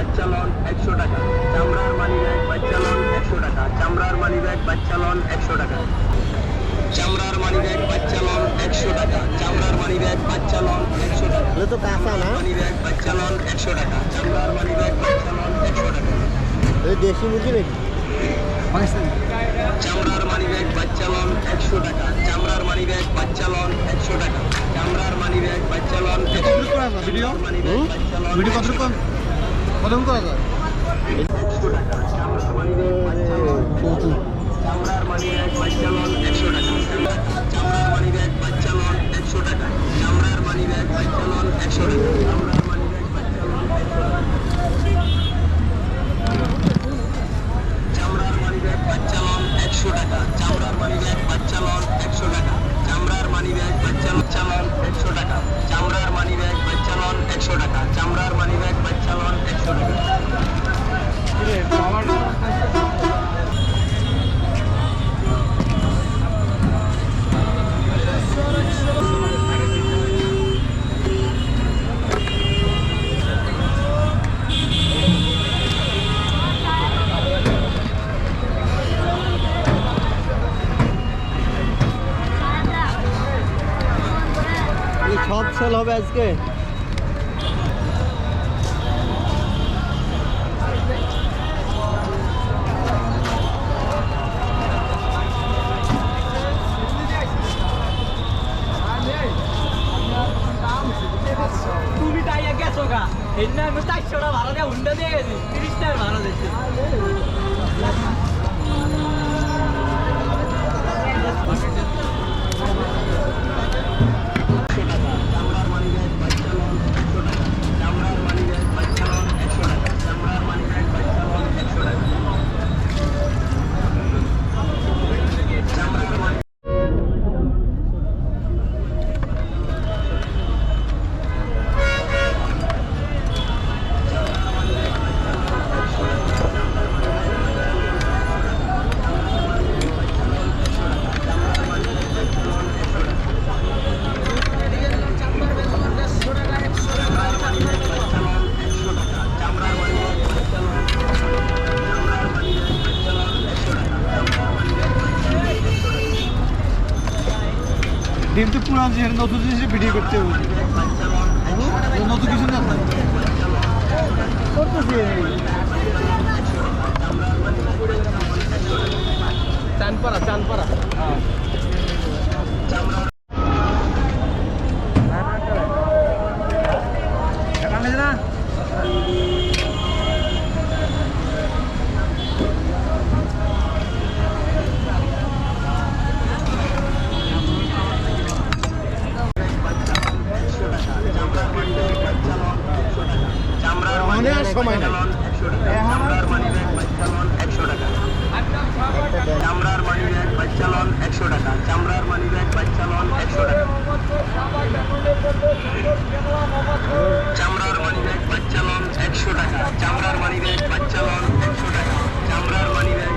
বাচ্চালন 100 টাকা। চামড়ার মানিব্যাগ বাচ্চালন 100 টাকা। চামড়ার মানিব্যাগ বাচ্চালন 100 টাকা। চামড়ার মানিব্যাগ বাচ্চালন 100 টাকা। চামড়ার মানিব্যাগ বাচ্চালন 100 টাকা। এটা তো কাঁচা না? মানিব্যাগ বাচ্চালন 100 টাকা। চামড়ার মানিব্যাগ বাচ্চালন 100 টাকা। এই দেশি মুরগি নাকি? চামড়ার মানিব্যাগ বাচ্চালন 100 টাকা। চামড়ার মানিব্যাগ বাচ্চালন 100 টাকা। চামড়ার মানিব্যাগ বাচ্চালন 100 টাকা। ভিডিও ভিডিও কত করা যায়? 100 টাকা। চামড়ার মানিব্যাগ বাচ্চালন 100 টাকা। চামড়ার মানিব্যাগ বাচ্চালন 100 টাকা। চামড়ার মানিব্যাগ বাচ্চালন 100 টাকা। চামড়ার মানিব্যাগ বাচ্চালন 100 টাকা। চামড়ার মানিব্যাগ বাচ্চালন 100 টাকা। চামড়ার মানিব্যাগ বাচ্চালন 100 টাকা। চামড়ার মানিব্যাগ বাচ্চালন 100 টাকা। চামড়ার মানিব্যাগ বাচ্চালন 100 টাকা। চামড়ার মানিব্যাগ বাচ্চালন 100 টাকা। চামড়ার মানিব্যাগ বাচ্চালন 100 টাকা। সব সেল হবে আজকে। তুমি টাইয়া গেছো গা এই না আমি 400 টাকা ভাড়া দিয়ে হুন্ডা দিয়ে গেছি 30 টাকা ভাড়া দিচ্ছি ডিম তো পুরো আছে, নতুন জিনিস ভিডিও করতে হবে, নতুন কিছু না করতেছি। চানপাড়া না সময় না। চামড়ার মানিব্যাগ বাচ্চালন 100 টাকা। চামড়ার মানিব্যাগ বাচ্চালন 100 টাকা। চামড়ার মানিব্যাগ বাচ্চালন 100 টাকা। চামড়ার মানিব্যাগ বাচ্চালন 100 টাকা। চামড়ার মানিব্যাগ বাচ্চালন 100 টাকা। চামড়ার মানিব্যাগ বাচ্চালন 100 টাকা। চামড়ার মানিব্যাগ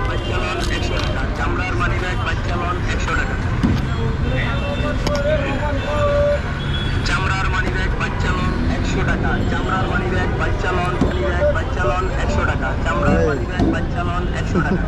বাচ্চালন 100 টাকা। চামড়ার মানিব্যাগ বাচ্চালন 100 টাকা। চামড়ার মানিব্যাগ বাচ্চালন 100 টাকা। চামড়ার মানিব্যাগ বাচ্চালন 100 টাকা।